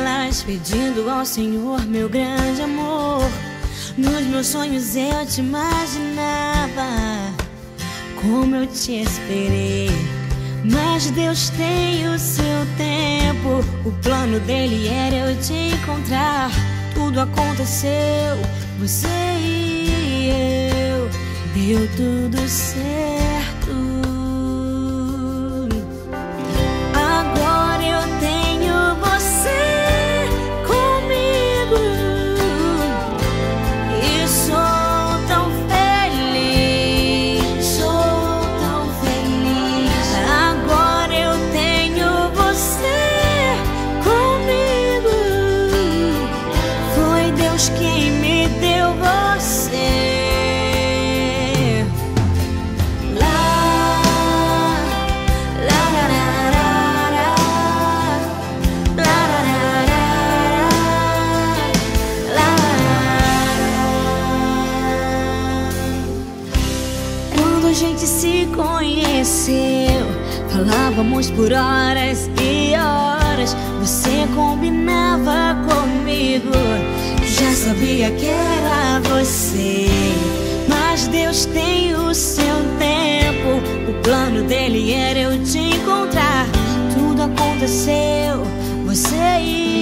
elas, pedindo ao Senhor meu grande amor. Nos meus sonhos eu te imaginava, como eu te esperei. Mas Deus tem o seu tempo, o plano dele era eu te encontrar. Tudo aconteceu, você e eu, deu tudo certo. Agora eu tenho você comigo e sou tão feliz, sou tão feliz. Agora eu tenho você comigo, foi Deus quem me deu você. Quando a gente se conheceu, falávamos por horas e horas. Você combinava comigo, já sabia que era você. Mas Deus tem o seu tempo, o plano dele era eu te encontrar. Tudo aconteceu, você e